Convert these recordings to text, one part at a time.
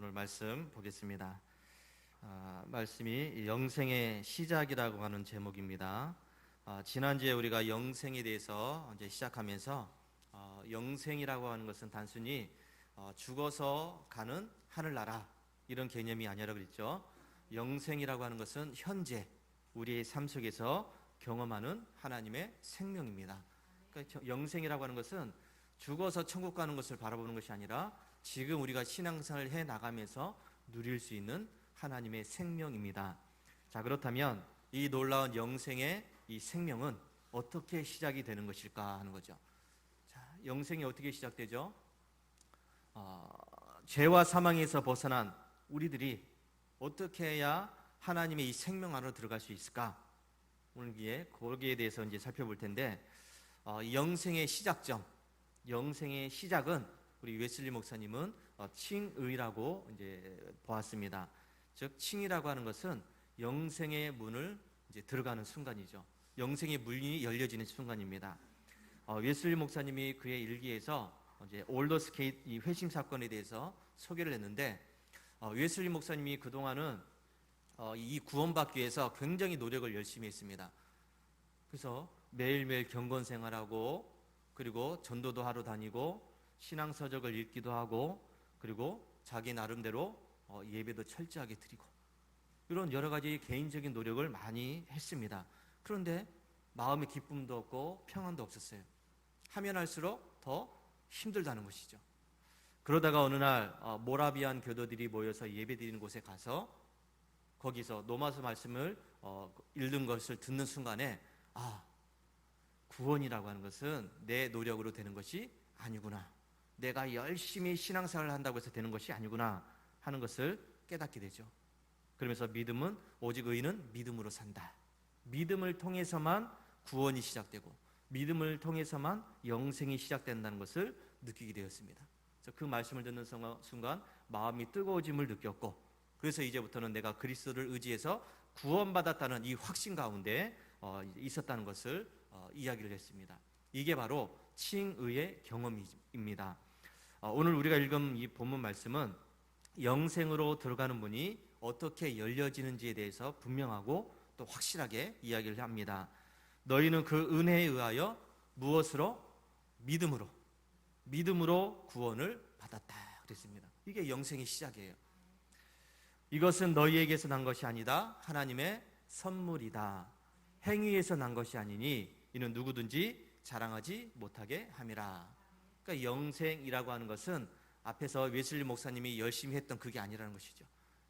오늘 말씀 보겠습니다. 말씀이 영생의 시작이라고 하는 제목입니다. 지난주에 우리가 영생에 대해서 이제 시작하면서 영생이라고 하는 것은 단순히 죽어서 가는 하늘나라 이런 개념이 아니라 그랬죠. 영생이라고 하는 것은 현재 우리의 삶 속에서 경험하는 하나님의 생명입니다. 그러니까 영생이라고 하는 것은 죽어서 천국 가는 것을 바라보는 것이 아니라 지금 우리가 신앙생활을 해 나가면서 누릴 수 있는 하나님의 생명입니다. 자, 그렇다면 이 놀라운 영생의 이 생명은 어떻게 시작이 되는 것일까 하는 거죠. 자, 영생이 어떻게 시작되죠? 죄와 사망에서 벗어난 우리들이 어떻게 해야 하나님의 이 생명 안으로 들어갈 수 있을까? 오늘 거기에 대해서 이제 살펴볼 텐데, 영생의 시작점, 영생의 시작은 우리 웨슬리 목사님은 칭의라고 이제 보았습니다. 즉 칭이라고 하는 것은 영생의 문을 이제 들어가는 순간이죠. 영생의 문이 열려지는 순간입니다. 웨슬리 목사님이 그의 일기에서 이제 올더스게이트 이 회심 사건에 대해서 소개를 했는데, 웨슬리 목사님이 그 동안은 이 구원받기 위해서 굉장히 노력을 열심히 했습니다. 그래서 매일매일 경건 생활하고, 그리고 전도도 하러 다니고, 신앙서적을 읽기도 하고, 그리고 자기 나름대로 예배도 철저하게 드리고, 이런 여러 가지 개인적인 노력을 많이 했습니다. 그런데 마음의 기쁨도 없고 평안도 없었어요. 하면 할수록 더 힘들다는 것이죠. 그러다가 어느 날 모라비안 교도들이 모여서 예배 드리는 곳에 가서 거기서 노마서 말씀을 읽는 것을 듣는 순간에 구원이라고 하는 것은 내 노력으로 되는 것이 아니구나, 내가 열심히 신앙생활을 한다고 해서 되는 것이 아니구나 하는 것을 깨닫게 되죠. 그러면서 믿음은 오직 의인은 믿음으로 산다, 믿음을 통해서만 구원이 시작되고 믿음을 통해서만 영생이 시작된다는 것을 느끼게 되었습니다. 그래서 그 말씀을 듣는 순간 마음이 뜨거워짐을 느꼈고, 그래서 이제부터는 내가 그리스도를 의지해서 구원받았다는 이 확신 가운데 있었다는 것을 이야기를 했습니다. 이게 바로 칭의의 경험입니다. 오늘 우리가 읽은 이 본문 말씀은 영생으로 들어가는 문이 어떻게 열려지는지에 대해서 분명하고 또 확실하게 이야기를 합니다. 너희는 그 은혜에 의하여 무엇으로? 믿음으로 구원을 받았다 그랬습니다. 이게 영생의 시작이에요. 이것은 너희에게서 난 것이 아니다, 하나님의 선물이다. 행위에서 난 것이 아니니 이는 누구든지 자랑하지 못하게 함이라. 그러니까 영생이라고 하는 것은 앞에서 웨슬리 목사님이 열심히 했던 그게 아니라는 것이죠.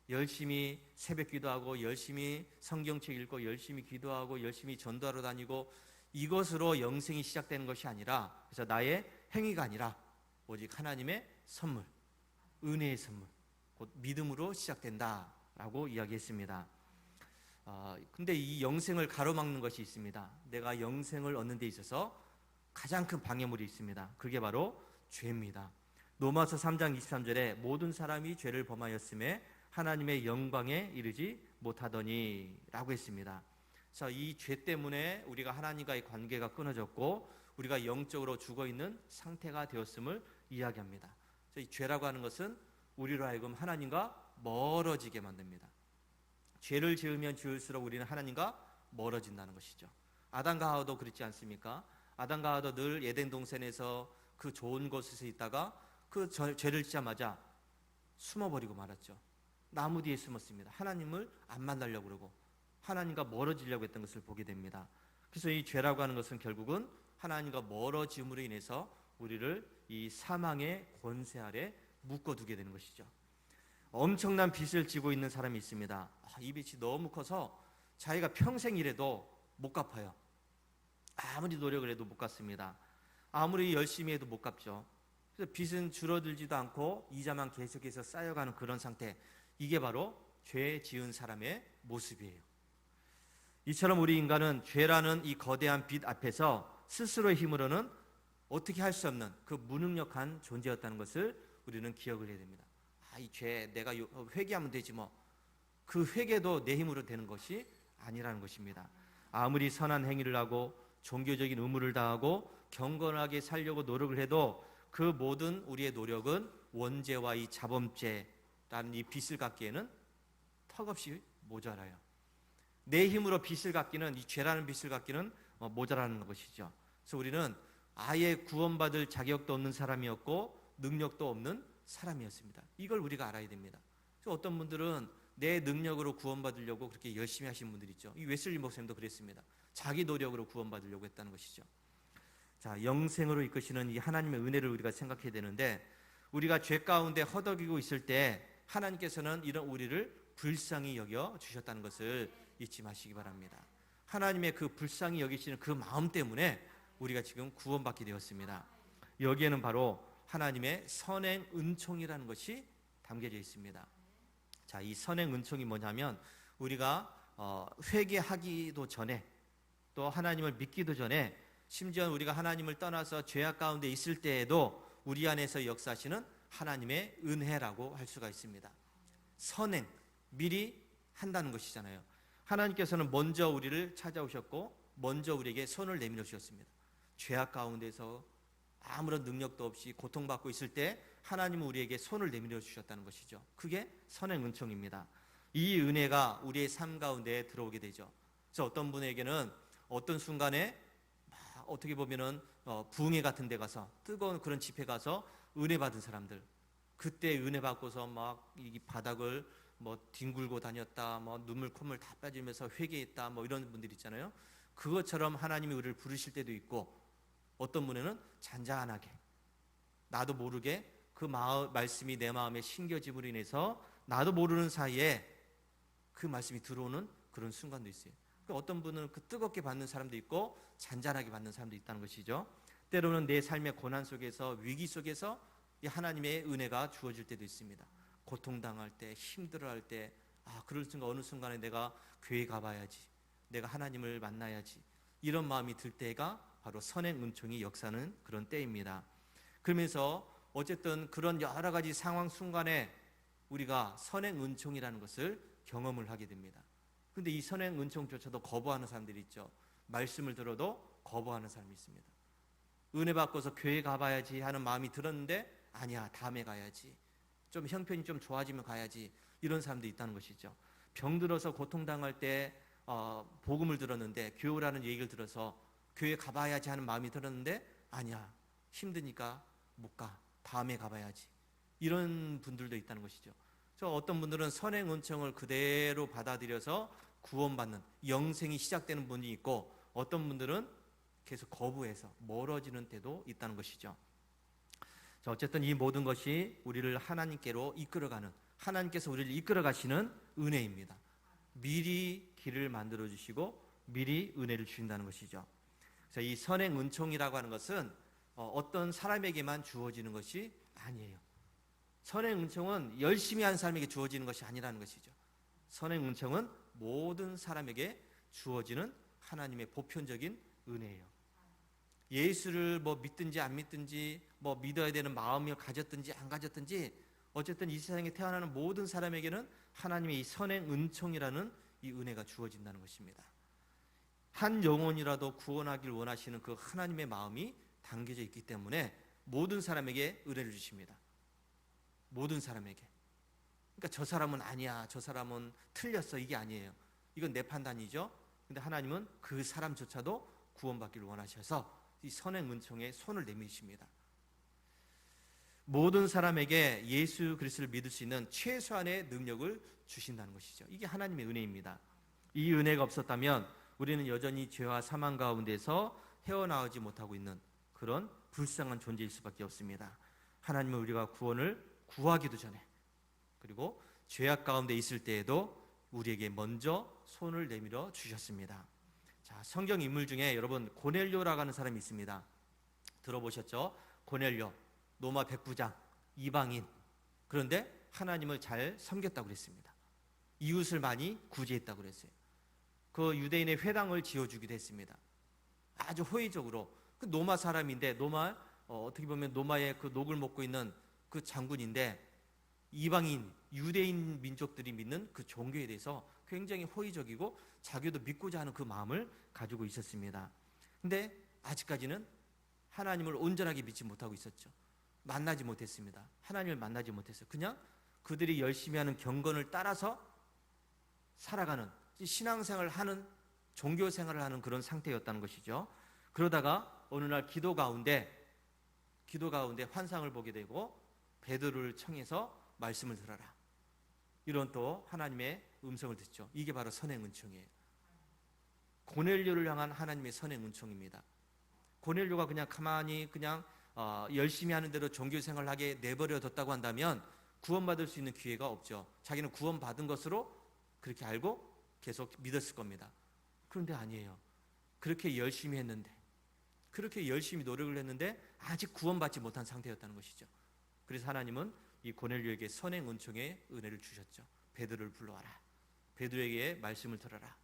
열심히 새벽 기도하고, 열심히 성경책 읽고, 열심히 기도하고, 열심히 전도하러 다니고, 이것으로 영생이 시작되는 것이 아니라, 그래서 나의 행위가 아니라 오직 하나님의 선물, 은혜의 선물, 곧 믿음으로 시작된다라고 이야기했습니다. 근데 이 영생을 가로막는 것이 있습니다. 내가 영생을 얻는 데 있어서 가장 큰 방해물이 있습니다. 그게 바로 죄입니다. 로마서 3장 23절에 모든 사람이 죄를 범하였음에 하나님의 영광에 이르지 못하더니 라고 했습니다. 그래서 이 죄 때문에 우리가 하나님과의 관계가 끊어졌고 우리가 영적으로 죽어있는 상태가 되었음을 이야기합니다. 그래서 이 죄라고 하는 것은 우리로 하여금 하나님과 멀어지게 만듭니다. 죄를 지으면 지을수록 우리는 하나님과 멀어진다는 것이죠. 아담과 하와도 그렇지 않습니까? 아담과 하와도 늘 에덴 동산에서 그 좋은 곳에서 있다가 그 죄를 짓자마자 숨어버리고 말았죠. 나무 뒤에 숨었습니다. 하나님을 안 만나려고 그러고 하나님과 멀어지려고 했던 것을 보게 됩니다. 그래서 이 죄라고 하는 것은 결국은 하나님과 멀어짐으로 인해서 우리를 이 사망의 권세 아래 묶어두게 되는 것이죠. 엄청난 빚을 지고 있는 사람이 있습니다. 이 빚이 너무 커서 자기가 평생 일해도 못 갚아요. 아무리 노력을 해도 못 갚습니다. 아무리 열심히 해도 못 갚죠. 그래서 빚은 줄어들지도 않고 이자만 계속해서 쌓여가는 그런 상태, 이게 바로 죄 지은 사람의 모습이에요. 이처럼 우리 인간은 죄라는 이 거대한 빚 앞에서 스스로의 힘으로는 어떻게 할 수 없는 그 무능력한 존재였다는 것을 우리는 기억을 해야 됩니다. 이 죄 내가 회개하면 되지 뭐. 그 회개도 내 힘으로 되는 것이 아니라는 것입니다. 아무리 선한 행위를 하고 종교적인 의무를 다하고 경건하게 살려고 노력을 해도 그 모든 우리의 노력은 원죄와 이 자범죄, 라는 이 빚을 갚기에는 턱없이 모자라요. 내 힘으로 빚을 갚기는, 이 죄라는 빚을 갚기는 모자라는 것이죠. 그래서 우리는 아예 구원받을 자격도 없는 사람이었고 능력도 없는 사람이었습니다. 이걸 우리가 알아야 됩니다. 그래서 어떤 분들은 내 능력으로 구원받으려고 그렇게 열심히 하신 분들 있죠. 이 웨슬리 목사님도 그랬습니다. 자기 노력으로 구원받으려고 했다는 것이죠. 자, 영생으로 이끄시는 이 하나님의 은혜를 우리가 생각해야 되는데, 우리가 죄 가운데 허덕이고 있을 때 하나님께서는 이런 우리를 불쌍히 여겨 주셨다는 것을 잊지 마시기 바랍니다. 하나님의 그 불쌍히 여기시는 그 마음 때문에 우리가 지금 구원받게 되었습니다. 여기에는 바로 하나님의 선행 은총이라는 것이 담겨져 있습니다. 자, 이 선행 은총이 뭐냐면, 우리가 회개하기도 전에, 또 하나님을 믿기도 전에, 심지어 우리가 하나님을 떠나서 죄악 가운데 있을 때에도 우리 안에서 역사하시는 하나님의 은혜라고 할 수가 있습니다. 선행, 미리 한다는 것이잖아요. 하나님께서는 먼저 우리를 찾아오셨고 먼저 우리에게 손을 내밀어 주셨습니다. 죄악 가운데서 아무런 능력도 없이 고통받고 있을 때 하나님은 우리에게 손을 내밀어 주셨다는 것이죠. 그게 선행 은총입니다. 이 은혜가 우리의 삶 가운데 들어오게 되죠. 그래서 어떤 분에게는 어떤 순간에 어떻게 보면은 부흥회 같은 데 가서, 뜨거운 그런 집회 가서 은혜 받은 사람들, 그때 은혜 받고서 막 이 바닥을 뒹굴고 다녔다, 눈물 콧물 다 빠지면서 회개했다, 이런 분들 있잖아요. 그것처럼 하나님이 우리를 부르실 때도 있고, 어떤 분에는 잔잔하게 나도 모르게 그 말씀이 내 마음에 심겨짐으로 인해서 나도 모르는 사이에 그 말씀이 들어오는 그런 순간도 있어요. 어떤 분은 그 뜨겁게 받는 사람도 있고 잔잔하게 받는 사람도 있다는 것이죠. 때로는 내 삶의 고난 속에서, 위기 속에서 이 하나님의 은혜가 주어질 때도 있습니다. 고통당할 때, 힘들어할 때, 그럴 순간, 어느 순간에 내가 교회 가봐야지, 내가 하나님을 만나야지, 이런 마음이 들 때가 바로 선행 은총이 역사하는 그런 때입니다. 그러면서 어쨌든 그런 여러 가지 상황 순간에 우리가 선행 은총이라는 것을 경험을 하게 됩니다. 근데 이 선행 은총조차도 거부하는 사람들이 있죠. 말씀을 들어도 거부하는 사람이 있습니다. 은혜 받고서 교회 가봐야지 하는 마음이 들었는데, 아니야, 다음에 가야지, 좀 형편이 좀 좋아지면 가야지, 이런 사람도 있다는 것이죠. 병들어서 고통당할 때 복음을 들었는데, 교회라는 얘기를 들어서 교회 가봐야지 하는 마음이 들었는데, 아니야, 힘드니까 못 가, 다음에 가봐야지, 이런 분들도 있다는 것이죠. 어떤 분들은 선행 은총을 그대로 받아들여서 구원받는, 영생이 시작되는 분이 있고, 어떤 분들은 계속 거부해서 멀어지는 때도 있다는 것이죠. 어쨌든 이 모든 것이 우리를 하나님께로 이끌어가는, 하나님께서 우리를 이끌어 가시는 은혜입니다. 미리 길을 만들어 주시고 미리 은혜를 주신다는 것이죠. 그래서 이 선행 은총이라고 하는 것은 어떤 사람에게만 주어지는 것이 아니에요. 선행 은총은 열심히 한 사람에게 주어지는 것이 아니라는 것이죠. 선행 은총은 모든 사람에게 주어지는 하나님의 보편적인 은혜예요. 예수를 믿든지 안 믿든지, 믿어야 되는 마음을 가졌든지 안 가졌든지, 어쨌든 이 세상에 태어나는 모든 사람에게는 하나님의 이 선행 은총이라는 이 은혜가 주어진다는 것입니다. 한 영혼이라도 구원하길 원하시는 그 하나님의 마음이 담겨져 있기 때문에 모든 사람에게 은혜를 주십니다. 모든 사람에게. 그러니까 저 사람은 아니야, 저 사람은 틀렸어, 이게 아니에요. 이건 내 판단이죠. 근데 하나님은 그 사람조차도 구원받기를 원하셔서 이 선행 은총에 손을 내미십니다. 모든 사람에게 예수 그리스도를 믿을 수 있는 최소한의 능력을 주신다는 것이죠. 이게 하나님의 은혜입니다. 이 은혜가 없었다면 우리는 여전히 죄와 사망 가운데서 헤어나오지 못하고 있는 그런 불쌍한 존재일 수밖에 없습니다. 하나님은 우리가 구원을 구하기도 전에, 그리고 죄악 가운데 있을 때에도 우리에게 먼저 손을 내밀어 주셨습니다. 자, 성경 인물 중에 여러분 고넬료라고 하는 사람이 있습니다. 들어보셨죠? 고넬료, 로마 백부장, 이방인. 그런데 하나님을 잘 섬겼다고 그랬습니다. 이웃을 많이 구제했다고 그랬어요. 그 유대인의 회당을 지어주기도 했습니다. 아주 호의적으로. 그 로마 사람인데, 어떻게 보면 로마의 그 녹을 먹고 있는 그 장군인데, 이방인, 유대인 민족들이 믿는 그 종교에 대해서 굉장히 호의적이고 자기도 믿고자 하는 그 마음을 가지고 있었습니다. 근데 아직까지는 하나님을 온전하게 믿지 못하고 있었죠. 만나지 못했습니다. 하나님을 만나지 못했어요. 그냥 그들이 열심히 하는 경건을 따라서 살아가는, 신앙생활을 하는, 종교생활을 하는 그런 상태였다는 것이죠. 그러다가 어느 날 기도 가운데 환상을 보게 되고 베드로를 청해서 말씀을 들어라, 이런 또 하나님의 음성을 듣죠. 이게 바로 선행 은총이에요. 고넬료를 향한 하나님의 선행 은총입니다. 고넬료가 그냥 가만히 열심히 하는 대로 종교생활을 하게 내버려뒀다고 한다면 구원받을 수 있는 기회가 없죠. 자기는 구원받은 것으로 그렇게 알고 계속 믿었을 겁니다. 그런데 아니에요. 그렇게 열심히 했는데, 그렇게 열심히 노력을 했는데 아직 구원받지 못한 상태였다는 것이죠. 그래서 하나님은 이 고넬료에게 선행 은총의 은혜를 주셨죠. 베드로를 불러와라, 베드로에게 말씀을 들어라.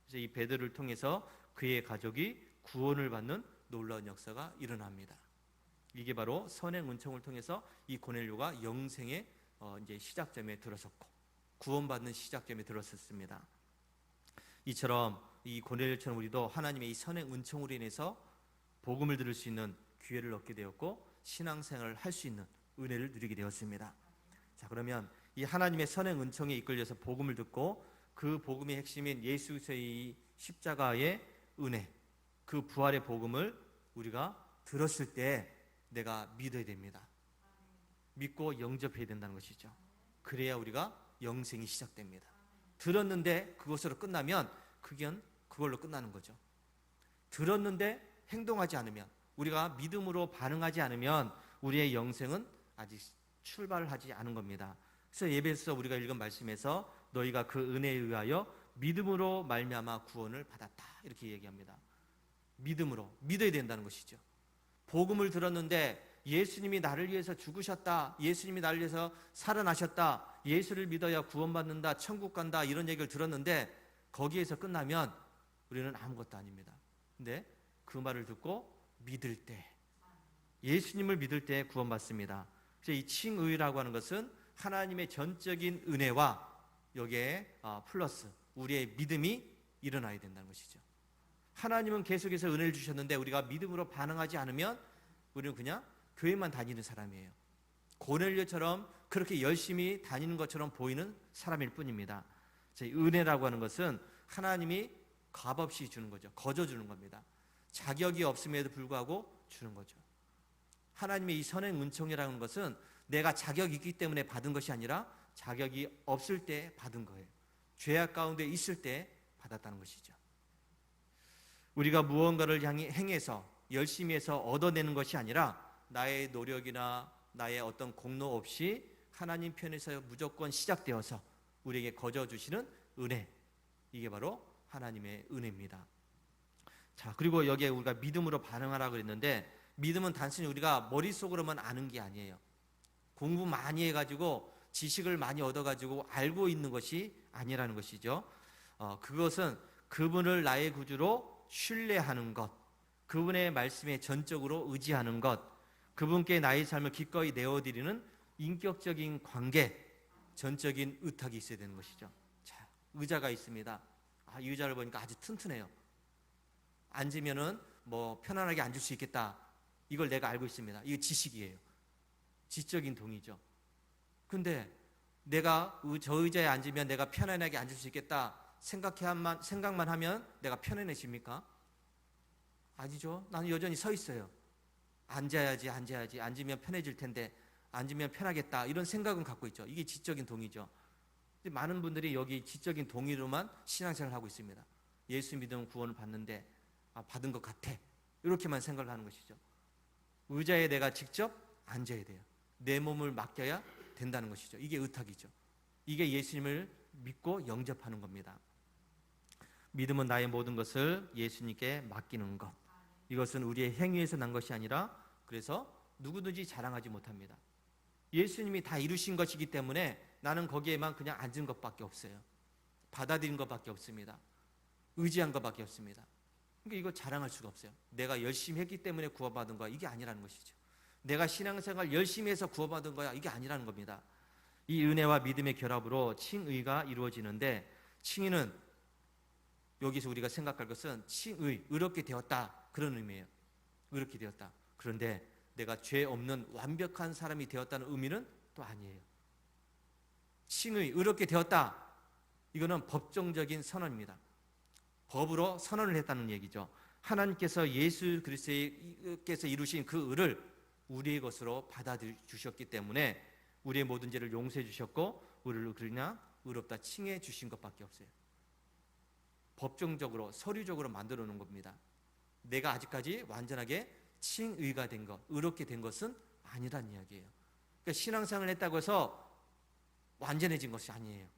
그래서 이 베드로를 통해서 그의 가족이 구원을 받는 놀라운 역사가 일어납니다. 이게 바로 선행 은총을 통해서 이 고넬료가 영생의 이제 시작점에 들어섰고 구원받는 시작점에 들어섰습니다. 이처럼 이 고넬료처럼 우리도 하나님의 이 선행 은총으로 인해서 복음을 들을 수 있는 기회를 얻게 되었고 신앙생활을 할 수 있는 은혜를 누리게 되었습니다. 자, 그러면 이 하나님의 선행 은총에 이끌려서 복음을 듣고 그 복음의 핵심인 예수 그리스도의 십자가의 은혜, 그 부활의 복음을 우리가 들었을 때 내가 믿어야 됩니다. 믿고 영접해야 된다는 것이죠. 그래야 우리가 영생이 시작됩니다. 들었는데 그것으로 끝나면 그걸로 끝나는 거죠. 들었는데 행동하지 않으면, 우리가 믿음으로 반응하지 않으면 우리의 영생은 아직 출발을 하지 않은 겁니다. 그래서 예배에서 우리가 읽은 말씀에서 너희가 그 은혜에 의하여 믿음으로 말미암아 구원을 받았다, 이렇게 얘기합니다. 믿음으로, 믿어야 된다는 것이죠. 복음을 들었는데 예수님이 나를 위해서 죽으셨다, 예수님이 나를 위해서 살아나셨다, 예수를 믿어야 구원받는다, 천국 간다, 이런 얘기를 들었는데 거기에서 끝나면 우리는 아무것도 아닙니다. 근데 그 말을 듣고 믿을 때, 예수님을 믿을 때 구원받습니다. 그래서 이 칭의라고 하는 것은 하나님의 전적인 은혜와 여기에 플러스 우리의 믿음이 일어나야 된다는 것이죠. 하나님은 계속해서 은혜를 주셨는데 우리가 믿음으로 반응하지 않으면 우리는 그냥 교회만 다니는 사람이에요. 고넬료처럼 그렇게 열심히 다니는 것처럼 보이는 사람일 뿐입니다. 은혜라고 하는 것은 하나님이 값없이 주는 거죠. 거저 주는 겁니다. 자격이 없음에도 불구하고 주는 거죠. 하나님의 이 선행 은총이라는 것은 내가 자격이 있기 때문에 받은 것이 아니라 자격이 없을 때 받은 거예요. 죄악 가운데 있을 때 받았다는 것이죠. 우리가 무언가를 행해서 열심히 해서 얻어내는 것이 아니라 나의 노력이나 나의 어떤 공로 없이 하나님 편에서 무조건 시작되어서 우리에게 거저 주시는 은혜, 이게 바로 하나님의 은혜입니다. 자, 그리고 여기에 우리가 믿음으로 반응하라고 그랬는데 믿음은 단순히 우리가 머릿속으로만 아는 게 아니에요. 공부 많이 해가지고 지식을 많이 얻어가지고 알고 있는 것이 아니라는 것이죠. 그것은 그분을 나의 구주로 신뢰하는 것, 그분의 말씀에 전적으로 의지하는 것, 그분께 나의 삶을 기꺼이 내어드리는 인격적인 관계, 전적인 의탁이 있어야 되는 것이죠. 자, 의자가 있습니다. 이 의자를 보니까 아주 튼튼해요. 앉으면은 편안하게 앉을 수 있겠다, 이걸 내가 알고 있습니다. 이게 지식이에요. 지적인 동의죠. 근데 내가 저 의자에 앉으면 내가 편안하게 앉을 수 있겠다 생각만 하면 내가 편안해집니까? 아니죠. 나는 여전히 서 있어요. 앉아야지, 앉으면 편해질 텐데, 앉으면 편하겠다, 이런 생각은 갖고 있죠. 이게 지적인 동의죠. 근데 많은 분들이 여기 지적인 동의로만 신앙생활을 하고 있습니다. 예수 믿으면 구원을 받는데 받은 것 같아, 이렇게만 생각을 하는 것이죠. 의자에 내가 직접 앉아야 돼요. 내 몸을 맡겨야 된다는 것이죠. 이게 의탁이죠. 이게 예수님을 믿고 영접하는 겁니다. 믿음은 나의 모든 것을 예수님께 맡기는 것, 이것은 우리의 행위에서 난 것이 아니라 그래서 누구든지 자랑하지 못합니다. 예수님이 다 이루신 것이기 때문에 나는 거기에만 그냥 앉은 것밖에 없어요. 받아들인 것밖에 없습니다. 의지한 것밖에 없습니다. 그러니까 이거 자랑할 수가 없어요. 내가 열심히 했기 때문에 구원받은 거야, 이게 아니라는 것이죠. 내가 신앙생활 열심히 해서 구원받은 거야, 이게 아니라는 겁니다. 이 은혜와 믿음의 결합으로 칭의가 이루어지는데, 칭의는 여기서 우리가 생각할 것은 의롭게 되었다, 그런 의미예요. 의롭게 되었다. 그런데 내가 죄 없는 완벽한 사람이 되었다는 의미는 또 아니에요. 칭의, 의롭게 되었다. 이거는 법정적인 선언입니다. 법으로 선언을 했다는 얘기죠. 하나님께서 예수 그리스도께서 이루신 그 의를 우리의 것으로 받아주셨기 때문에 우리의 모든 죄를 용서해 주셨고 우리를 그러냐 의롭다 칭해 주신 것밖에 없어요. 법정적으로 서류적으로 만들어 놓은 겁니다. 내가 아직까지 완전하게 칭의가 된 것, 의롭게 된 것은 아니란 이야기예요. 그러니까 신앙생활을 했다고 해서 완전해진 것이 아니에요.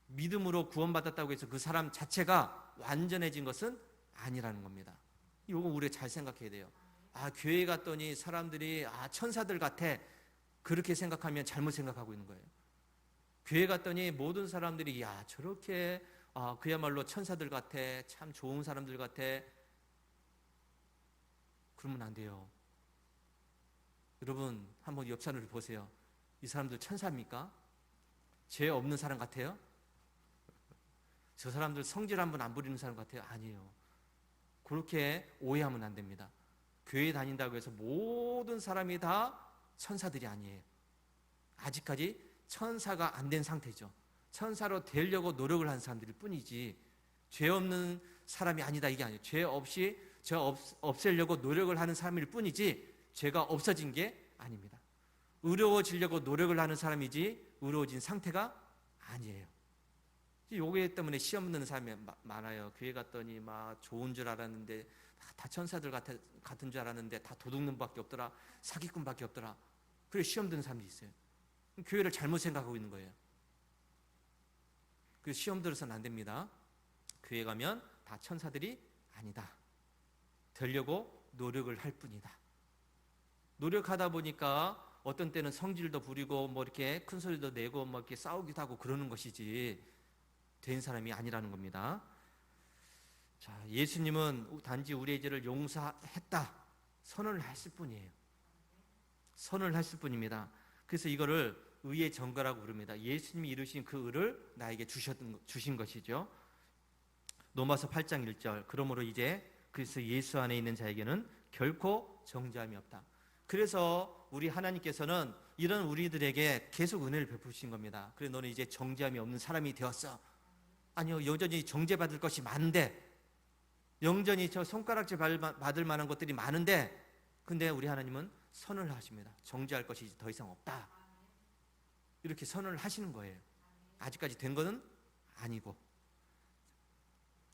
믿음으로 구원받았다고 해서 그 사람 자체가 완전해진 것은 아니라는 겁니다. 이거 우리가 잘 생각해야 돼요. 교회 갔더니 사람들이 천사들 같아, 그렇게 생각하면 잘못 생각하고 있는 거예요. 교회 갔더니 모든 사람들이 저렇게 그야말로 천사들 같아, 참 좋은 사람들 같아, 그러면 안 돼요. 여러분 한번 옆 사람을 보세요. 이 사람들 천사입니까? 죄 없는 사람 같아요? 저 사람들 성질 한번 안 부리는 사람 같아요? 아니에요. 그렇게 오해하면 안 됩니다. 교회 다닌다고 해서 모든 사람이 다 천사들이 아니에요. 아직까지 천사가 안 된 상태죠. 천사로 되려고 노력을 하는 사람들일 뿐이지 죄 없는 사람이 아니다 이게 아니에요. 죄 없애려고 노력을 하는 사람일 뿐이지 죄가 없어진 게 아닙니다. 의로워지려고 노력을 하는 사람이지 의로워진 상태가 아니에요. 요게 때문에 시험 듣는 사람이 많아요. 교회 갔더니 막 좋은 줄 알았는데 다 천사들 같은 줄 알았는데 다 도둑놈밖에 없더라, 사기꾼밖에 없더라. 그래 시험 듣는 사람이 있어요. 교회를 잘못 생각하고 있는 거예요. 그 시험 들어서는 안 됩니다. 교회 가면 다 천사들이 아니다. 되려고 노력을 할 뿐이다. 노력하다 보니까 어떤 때는 성질도 부리고 뭐 이렇게 큰 소리도 내고 뭐 이렇게 싸우기도 하고 그러는 것이지 된 사람이 아니라는 겁니다. 자, 예수님은 단지 우리의 죄를 용서했다 선언을 했을 뿐이에요. 선언을 했을 뿐입니다. 그래서 이거를 의의 전가라고 부릅니다. 예수님이 이루신 그 의를 나에게 주신 것이죠. 로마서 8장 1절 그러므로 이제 그래서 예수 안에 있는 자에게는 결코 정죄함이 없다. 그래서 우리 하나님께서는 이런 우리들에게 계속 은혜를 베푸신 겁니다. 그래 너는 이제 정죄함이 없는 사람이 되었어. 아니요, 여전히 정죄받을 것이 많은데, 영전히 저 손가락질 받을 만한 것들이 많은데, 근데 우리 하나님은 선언을 하십니다. 정죄할 것이 더 이상 없다. 이렇게 선언을 하시는 거예요. 아직까지 된 것은 아니고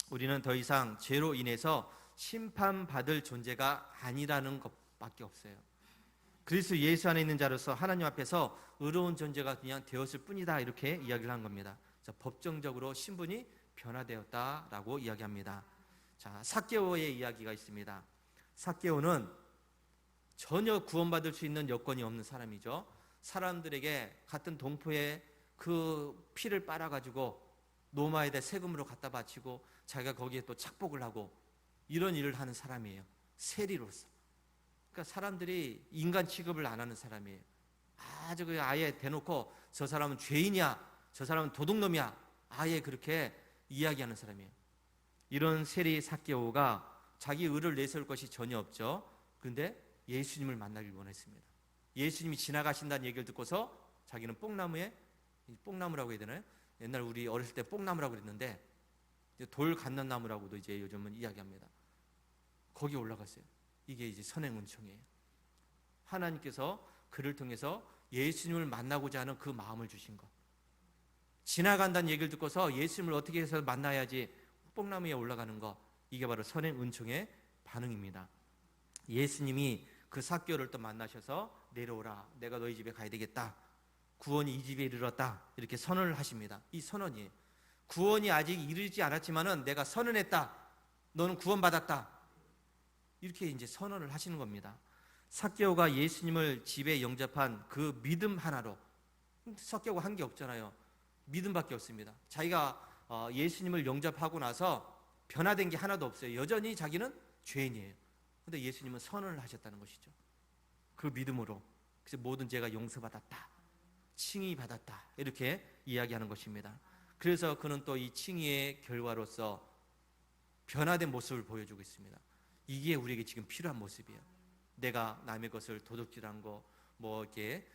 우리는 더 이상 죄로 인해서 심판받을 존재가 아니라는 것밖에 없어요. 그리스도 예수 안에 있는 자로서 하나님 앞에서 의로운 존재가 그냥 되었을 뿐이다 이렇게 이야기를 한 겁니다. 자, 법정적으로 신분이 변화되었다라고 이야기합니다. 자, 삭개오의 이야기가 있습니다. 삭개오는 전혀 구원받을 수 있는 여건이 없는 사람이죠. 사람들에게 같은 동포의 그 피를 빨아가지고 노마에다 세금으로 갖다 바치고 자기가 거기에 또 착복을 하고 이런 일을 하는 사람이에요. 세리로서. 그러니까 사람들이 인간 취급을 안 하는 사람이에요. 아예 대놓고 저 사람은 죄인이야, 저 사람은 도둑놈이야, 아예 그렇게 이야기하는 사람이에요. 이런 세리 삭개오가 자기 의를 내세울 것이 전혀 없죠. 그런데 예수님을 만나길 원했습니다. 예수님이 지나가신다는 얘기를 듣고서 자기는 뽕나무라고 해야 되나요? 옛날 우리 어렸을 때 뽕나무라고 그랬는데 돌 갖는 나무라고도 이제 요즘은 이야기합니다. 거기 올라갔어요. 이게 이제 선행은총이에요. 하나님께서 그를 통해서 예수님을 만나고자 하는 그 마음을 주신 것. 지나간다는 얘기를 듣고서 예수님을 어떻게 해서 만나야지 뽕나무에 올라가는 것. 이게 바로 선행은총의 반응입니다. 예수님이 그 삭개오를 또 만나셔서 내려오라, 내가 너희 집에 가야 되겠다, 구원이 이 집에 이르렀다 이렇게 선언을 하십니다. 이 선언이에요. 구원이 아직 이르지 않았지만은 내가 선언했다, 너는 구원받았다, 이렇게 이제 선언을 하시는 겁니다. 삭개오가 예수님을 집에 영접한 그 믿음 하나로, 삭개오가 한 게 없잖아요. 믿음밖에 없습니다. 자기가 예수님을 영접하고 나서 변화된 게 하나도 없어요. 여전히 자기는 죄인이에요. 그런데 예수님은 선언을 하셨다는 것이죠. 그 믿음으로. 그래서 모든 죄가 용서받았다, 칭의 받았다 이렇게 이야기하는 것입니다. 그래서 그는 또 이 칭의의 결과로서 변화된 모습을 보여주고 있습니다. 이게 우리에게 지금 필요한 모습이에요. 내가 남의 것을 도둑질한 거, 뭐 이렇게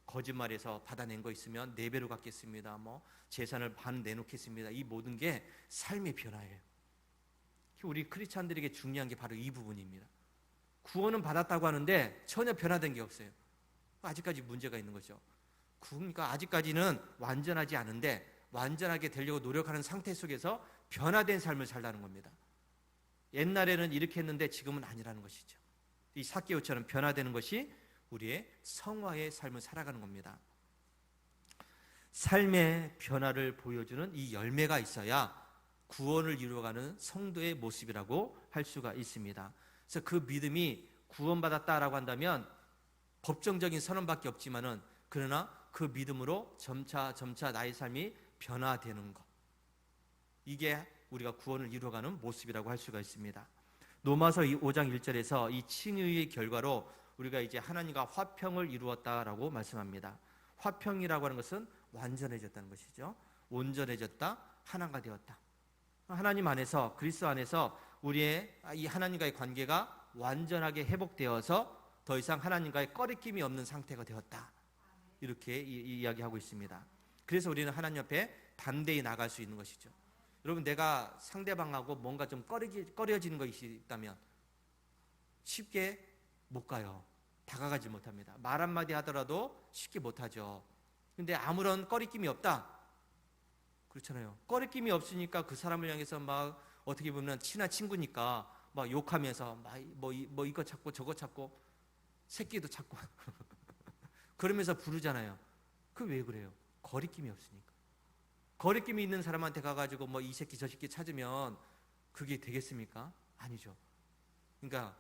거짓말해서 받아낸 거 있으면 4배로 갚겠습니다. 뭐 재산을 반 내놓겠습니다. 이 모든 게 삶의 변화예요. 우리 크리스찬들에게 중요한 게 바로 이 부분입니다. 구원은 받았다고 하는데 전혀 변화된 게 없어요. 아직까지 문제가 있는 거죠. 그러니까 아직까지는 완전하지 않은데 완전하게 되려고 노력하는 상태 속에서 변화된 삶을 살라는 겁니다. 옛날에는 이렇게 했는데 지금은 아니라는 것이죠. 이 삭개오처럼 변화되는 것이 우리의 성화의 삶을 살아가는 겁니다. 삶의 변화를 보여주는 이 열매가 있어야 구원을 이루어가는 성도의 모습이라고 할 수가 있습니다. 그래서 그 믿음이 구원받았다라고 한다면 법정적인 선언밖에 없지만은 그러나 그 믿음으로 점차 나의 삶이 변화되는 것, 이게 우리가 구원을 이루어가는 모습이라고 할 수가 있습니다. 로마서 5장 1절에서 이 칭의의 결과로 우리가 이제 하나님과 화평을 이루었다라고 말씀합니다. 화평이라고 하는 것은 완전해졌다는 것이죠. 온전해졌다, 하나가 되었다. 하나님 안에서, 그리스도 안에서 우리의 이 하나님과의 관계가 완전하게 회복되어서 더 이상 하나님과의 꺼리낌이 없는 상태가 되었다, 이렇게 이야기하고 있습니다. 그래서 우리는 하나님 옆에 담대히 나갈 수 있는 것이죠. 여러분, 내가 상대방하고 뭔가 좀 꺼려지는 것이 있다면 쉽게 못 가요. 다가가지 못합니다. 말 한마디 하더라도 쉽게 못하죠. 근데 아무런 꺼리낌이 없다, 그렇잖아요. 꺼리낌이 없으니까 그 사람을 향해서 막 어떻게 보면 친한 친구니까 막 욕하면서 뭐 이거 찾고 저거 찾고 새끼도 찾고 그러면서 부르잖아요. 그 왜 그래요? 거리낌이 없으니까. 거리낌이 있는 사람한테 가가지고 뭐 이 새끼 저 새끼 찾으면 그게 되겠습니까? 아니죠. 그러니까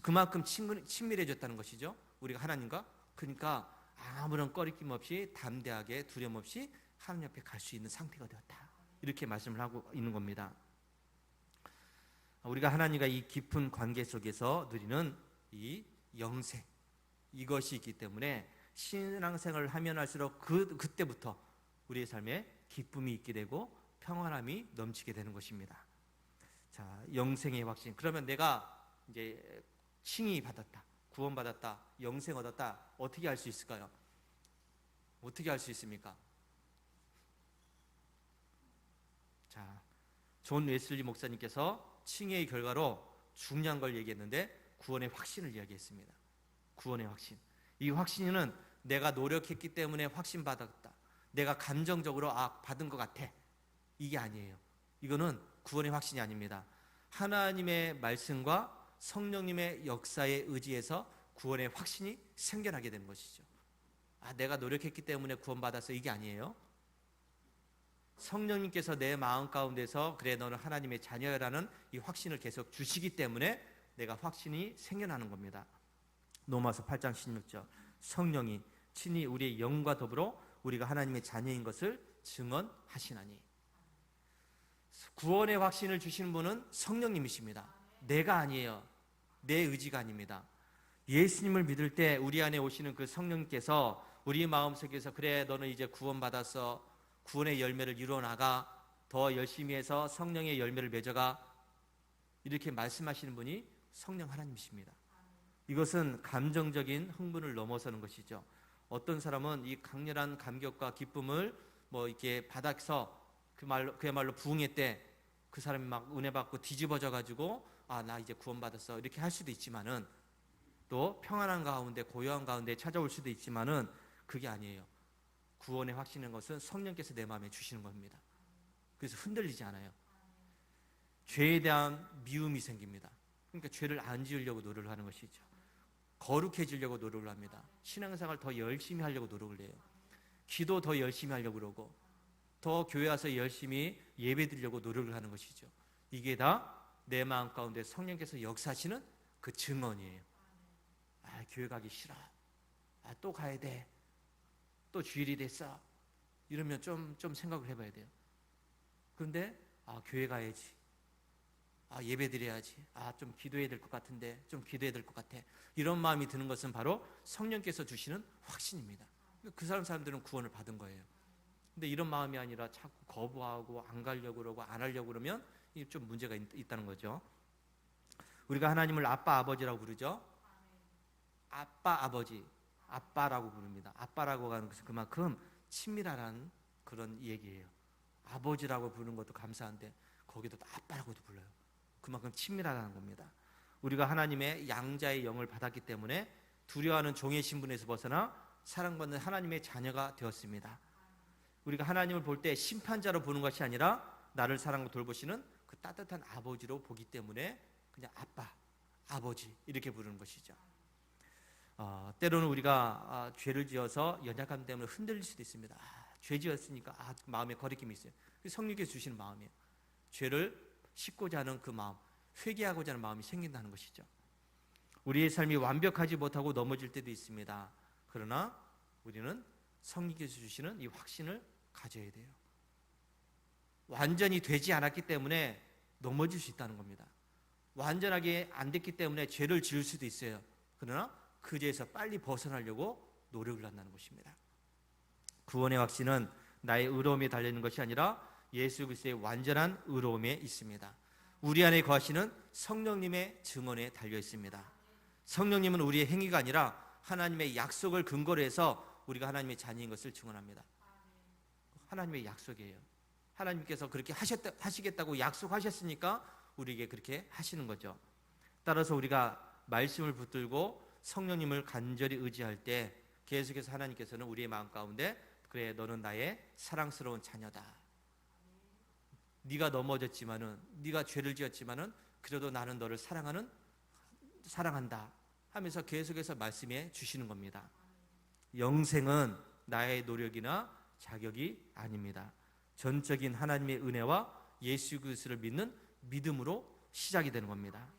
그만큼 친밀해졌다는 것이죠, 우리가 하나님과. 그러니까 아무런 꺼리낌 없이 담대하게 두려움 없이 하나님 앞에 갈 수 있는 상태가 되었다, 이렇게 말씀을 하고 있는 겁니다. 우리가 하나님과 이 깊은 관계 속에서 누리는 이 영생, 이것이 있기 때문에 신앙생활을 하면 할수록 그때부터 우리의 삶에 기쁨이 있게 되고 평안함이 넘치게 되는 것입니다. 자, 영생의 확신. 그러면 내가 이제 칭의 받았다, 구원받았다, 영생 얻었다, 어떻게 할 수 있을까요? 어떻게 할 수 있습니까? 자, 존 웨슬리 목사님께서 칭의의 결과로 중요한 걸 얘기했는데 구원의 확신을 이야기했습니다. 구원의 확신. 이 확신은 내가 노력했기 때문에 확신받았다, 내가 감정적으로 받은 것 같아, 이게 아니에요. 이거는 구원의 확신이 아닙니다. 하나님의 말씀과 성령님의 역사에 의지해서 구원의 확신이 생겨나게 되는 것이죠. 내가 노력했기 때문에 구원받았어, 이게 아니에요. 성령님께서 내 마음 가운데서 그래 너는 하나님의 자녀라는 이 확신을 계속 주시기 때문에 내가 확신이 생겨나는 겁니다. 로마서 8장 16절, 성령이 친히 우리의 영과 더불어 우리가 하나님의 자녀인 것을 증언하시나니. 구원의 확신을 주시는 분은 성령님이십니다. 내가 아니에요. 내 의지가 아닙니다. 예수님을 믿을 때 우리 안에 오시는 그 성령님께서 우리 마음속에서 그래 너는 이제 구원받았어, 구원의 열매를 이루어나가, 더 열심히 해서 성령의 열매를 맺어가, 이렇게 말씀하시는 분이 성령 하나님이십니다. 이것은 감정적인 흥분을 넘어서는 것이죠. 어떤 사람은 이 강렬한 감격과 기쁨을 뭐 이렇게 받아서 그야말로 부흥회 때 그 사람이 막 은혜 받고 뒤집어져 가지고 나 이제 구원받았어, 이렇게 할 수도 있지만은, 또 평안한 가운데 고요한 가운데 찾아올 수도 있지만은 그게 아니에요. 구원의 확신인 것은 성령께서 내 마음에 주시는 겁니다. 그래서 흔들리지 않아요. 죄에 대한 미움이 생깁니다. 그러니까 죄를 안 지으려고 노력을 하는 것이죠. 거룩해지려고 노력을 합니다. 신앙생활 더 열심히 하려고 노력을 해요. 기도 더 열심히 하려고 그러고, 더 교회 와서 열심히 예배드리려고 노력을 하는 것이죠. 이게 다 내 마음 가운데 성령께서 역사하시는 그 증언이에요. 교회 가기 싫어, 또 가야 돼, 또 주일이 됐어, 이러면 좀 생각을 해봐야 돼요. 그런데 교회 가야지, 예배 드려야지, 좀 기도해야 될 것 같은데 좀 기도해야 될 것 같아, 이런 마음이 드는 것은 바로 성령께서 주시는 확신입니다. 그 사람들은 구원을 받은 거예요. 근데 이런 마음이 아니라 자꾸 거부하고 안 가려고 그러고 안 하려고 그러면 이게 좀 문제가 있다는 거죠. 우리가 하나님을 아빠 아버지라고 부르죠. 아빠 아버지. 아빠라고 부릅니다. 아빠라고 하는 것은 그만큼 친밀하다는 그런 얘기예요. 아버지라고 부르는 것도 감사한데 거기도 아빠라고도 불러요. 그만큼 친밀하다는 겁니다. 우리가 하나님의 양자의 영을 받았기 때문에 두려워하는 종의 신분에서 벗어나 사랑받는 하나님의 자녀가 되었습니다. 우리가 하나님을 볼 때 심판자로 보는 것이 아니라 나를 사랑하고 돌보시는 그 따뜻한 아버지로 보기 때문에 그냥 아빠, 아버지 이렇게 부르는 것이죠. 때로는 우리가 죄를 지어서 연약함 때문에 흔들릴 수도 있습니다. 죄 지었으니까 마음에 거리낌이 있어요. 성령께서 주시는 마음이에요. 죄를 씻고자 하는 그 마음, 회개하고자 하는 마음이 생긴다는 것이죠. 우리의 삶이 완벽하지 못하고 넘어질 때도 있습니다. 그러나 우리는 성령께서 주시는 이 확신을 가져야 돼요. 완전히 되지 않았기 때문에 넘어질 수 있다는 겁니다. 완전하게 안 됐기 때문에 죄를 지을 수도 있어요. 그러나 그 죄에서 빨리 벗어나려고 노력을 한다는 것입니다. 구원의 확신은 나의 의로움에 달려있는 것이 아니라 예수 그리스도의 완전한 의로움에 있습니다. 우리 안에 거하시는 성령님의 증언에 달려 있습니다. 성령님은 우리의 행위가 아니라 하나님의 약속을 근거로 해서 우리가 하나님의 자녀인 것을 증언합니다. 하나님의 약속이에요. 하나님께서 그렇게 하시겠다고 약속하셨으니까 우리에게 그렇게 하시는 거죠. 따라서 우리가 말씀을 붙들고 성령님을 간절히 의지할 때 계속해서 하나님께서는 우리의 마음 가운데 그래 너는 나의 사랑스러운 자녀다. 네가 넘어졌지만은 네가 죄를 지었지만은 그래도 나는 너를 사랑한다 하면서 계속해서 말씀해 주시는 겁니다. 영생은 나의 노력이나 자격이 아닙니다. 전적인 하나님의 은혜와 예수 그리스도를 믿는 믿음으로 시작이 되는 겁니다.